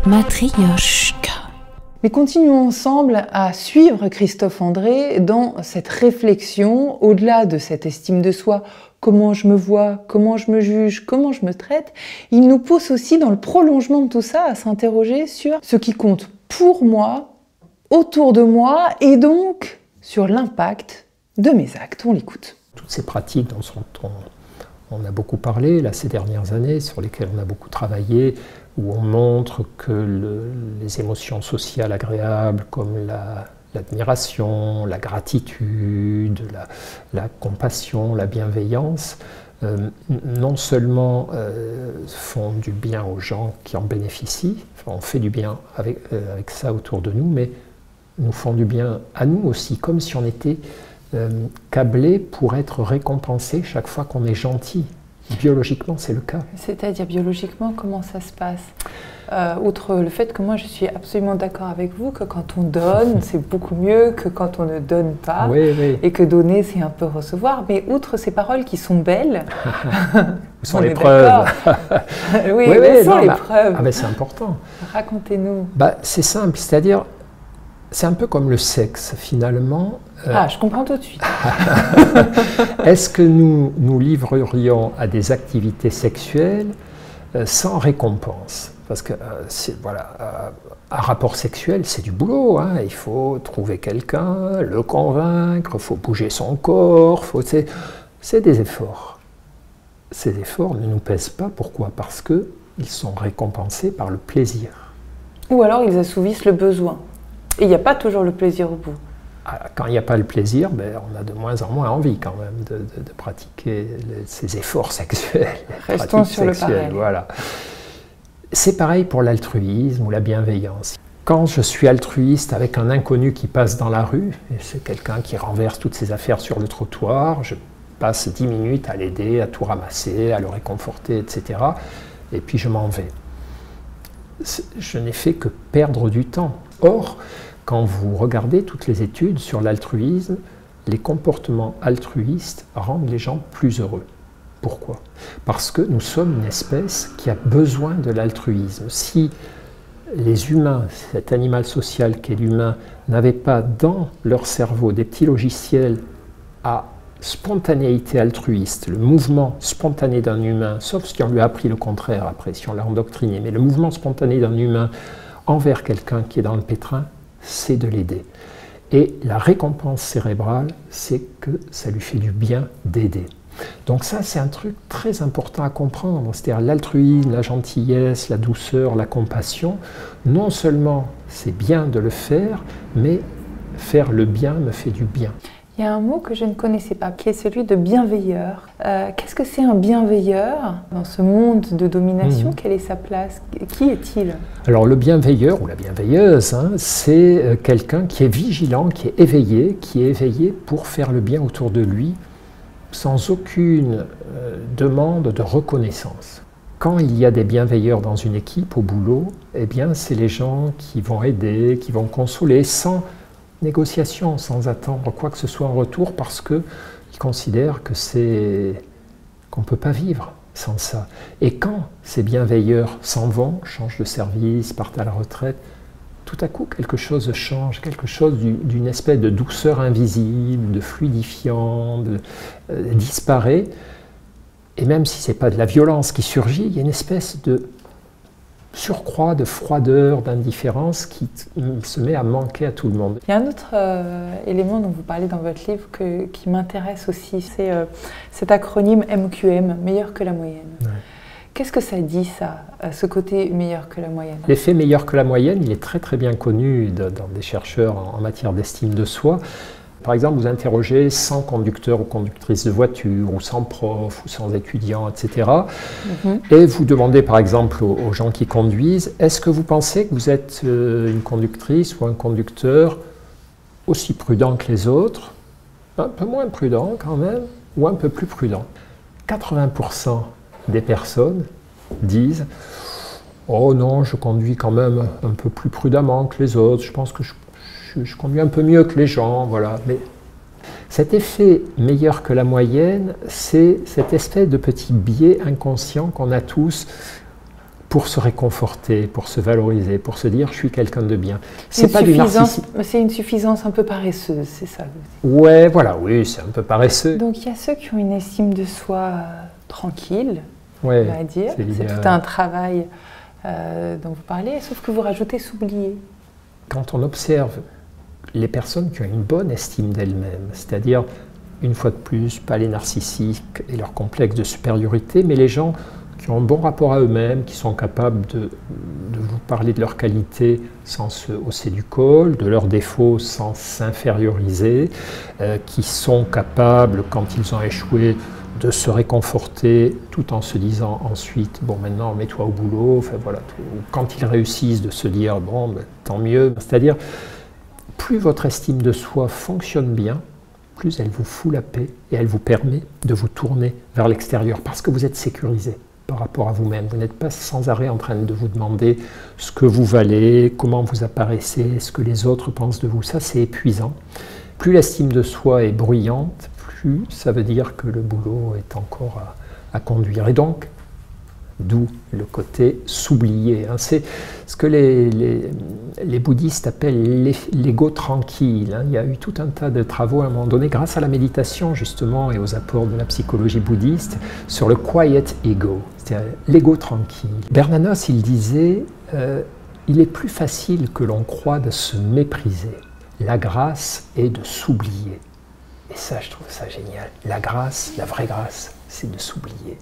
Matryoshka. Mais continuons ensemble à suivre Christophe André dans cette réflexion, au-delà de cette estime de soi, comment je me vois, comment je me juge, comment je me traite. Il nous pousse aussi dans le prolongement de tout ça à s'interroger sur ce qui compte pour moi, autour de moi, et donc sur l'impact de mes actes. On l'écoute. Toutes ces pratiques dont on a beaucoup parlé là, ces dernières années, sur lesquelles on a beaucoup travaillé, où on montre que les émotions sociales agréables comme l'admiration, la gratitude, la compassion, la bienveillance, non seulement font du bien aux gens qui en bénéficient, enfin, on fait du bien avec ça autour de nous, mais nous font du bien à nous aussi, comme si on était câblé pour être récompensé chaque fois qu'on est gentil. Biologiquement, c'est le cas. C'est-à-dire biologiquement, comment ça se passe? Outre le fait que moi, je suis absolument d'accord avec vous que quand on donne, c'est beaucoup mieux que quand on ne donne pas. Oui, oui. Et que donner, c'est un peu recevoir. Mais outre ces paroles qui sont belles, où sont les preuves? Oui, où sont les preuves? Ah, mais c'est important. Racontez-nous. C'est simple, c'est-à-dire, c'est un peu comme le sexe, finalement. Je comprends tout de suite. Est-ce que nous nous livrerions à des activités sexuelles sans récompense? Parce que, un rapport sexuel, c'est du boulot. Hein. Il faut trouver quelqu'un, le convaincre, il faut bouger son corps. C'est des efforts. Ces efforts ne nous pèsent pas. Pourquoi? Parce qu'ils sont récompensés par le plaisir. Ou alors ils assouvissent le besoin. Et il n'y a pas toujours le plaisir au bout. Quand il n'y a pas le plaisir, on a de moins en moins envie quand même de pratiquer ces efforts sexuels. Restons sur le pareil. Voilà. C'est pareil pour l'altruisme ou la bienveillance. Quand je suis altruiste avec un inconnu qui passe dans la rue, et c'est quelqu'un qui renverse toutes ses affaires sur le trottoir, je passe 10 minutes à l'aider, à tout ramasser, à le réconforter, etc. Et puis je m'en vais. Je n'ai fait que perdre du temps. Or, quand vous regardez toutes les études sur l'altruisme, les comportements altruistes rendent les gens plus heureux. Pourquoi? Parce que nous sommes une espèce qui a besoin de l'altruisme. Si les humains, cet animal social qu'est l'humain, n'avaient pas dans leur cerveau des petits logiciels à spontanéité altruiste, le mouvement spontané d'un humain, sauf si on lui a appris le contraire après, si on l'a endoctriné, mais le mouvement spontané d'un humain envers quelqu'un qui est dans le pétrin, c'est de l'aider. Et la récompense cérébrale, c'est que ça lui fait du bien d'aider. Donc ça, c'est un truc très important à comprendre, c'est-à-dire l'altruisme, la gentillesse, la douceur, la compassion. Non seulement c'est bien de le faire, mais faire le bien me fait du bien. Il y a un mot que je ne connaissais pas, qui est celui de bienveilleur. Qu'est-ce que c'est un bienveilleur dans ce monde de domination? Quelle est sa place? Qui est-il? Alors le bienveilleur ou la bienveilleuse, c'est quelqu'un qui est vigilant, qui est éveillé pour faire le bien autour de lui, sans aucune demande de reconnaissance. Quand il y a des bienveilleurs dans une équipe, au boulot, eh bien c'est les gens qui vont aider, qui vont consoler, sans négociation, sans attendre quoi que ce soit en retour, parce qu'ils considèrent que qu'on ne peut pas vivre sans ça. Et quand ces bienveilleurs s'en vont, changent de service, partent à la retraite, tout à coup quelque chose change, quelque chose d'une espèce de douceur invisible, de fluidifiant, disparaît. Et même si ce n'est pas de la violence qui surgit, il y a une espèce de surcroît de froideur, d'indifférence qui se met à manquer à tout le monde. Il y a un autre élément dont vous parlez dans votre livre qui m'intéresse aussi, c'est cet acronyme MQM, meilleur que la moyenne. Ouais. Qu'est-ce que ça dit, ça, ce côté meilleur que la moyenne? L'effet meilleur que la moyenne, il est très très bien connu dans des chercheurs en matière d'estime de soi. Par exemple, vous interrogez 100 conducteurs ou conductrices de voiture, ou 100 profs, ou 100 étudiants, etc. Et vous demandez par exemple aux gens qui conduisent, est-ce que vous pensez que vous êtes une conductrice ou un conducteur aussi prudent que les autres, un peu moins prudent quand même, ou un peu plus prudent? 80% des personnes disent « Oh non, je conduis quand même un peu plus prudemment que les autres, je pense que je conduis un peu mieux que les gens, voilà. » Mais cet effet meilleur que la moyenne, c'est cette espèce de petit biais inconscient qu'on a tous pour se réconforter, pour se valoriser, pour se dire « je suis quelqu'un de bien ». C'est pas du narcissisme. C'est une suffisance un peu paresseuse, c'est ça? Ouais, voilà, oui, c'est un peu paresseux. Donc il y a ceux qui ont une estime de soi tranquille, ouais, on va dire. C'est tout un travail dont vous parlez, sauf que vous rajoutez s'oublier. Quand on observe les personnes qui ont une bonne estime d'elles-mêmes, c'est-à-dire, une fois de plus, pas les narcissiques et leur complexe de supériorité, mais les gens qui ont un bon rapport à eux-mêmes, qui sont capables de vous parler de leurs qualités sans se hausser du col, de leurs défauts sans s'inférioriser, qui sont capables, quand ils ont échoué, de se réconforter tout en se disant ensuite, bon maintenant mets-toi au boulot, enfin voilà, quand ils réussissent de se dire, bon ben, tant mieux, c'est-à-dire, plus votre estime de soi fonctionne bien, plus elle vous fout la paix et elle vous permet de vous tourner vers l'extérieur parce que vous êtes sécurisé par rapport à vous-même. Vous n'êtes pas sans arrêt en train de vous demander ce que vous valez, comment vous apparaissez, ce que les autres pensent de vous. Ça, c'est épuisant. Plus l'estime de soi est bruyante, plus ça veut dire que le boulot est encore à conduire. Et donc, d'où le côté s'oublier. Hein. C'est ce que les bouddhistes appellent l'ego tranquille. Hein. Il y a eu tout un tas de travaux à un moment donné, grâce à la méditation justement et aux apports de la psychologie bouddhiste, sur le quiet ego, c'est-à-dire l'ego tranquille. Bernanos, il disait il est plus facile que l'on croit de se mépriser. La grâce est de s'oublier. Et ça, je trouve ça génial. La grâce, la vraie grâce, c'est de s'oublier.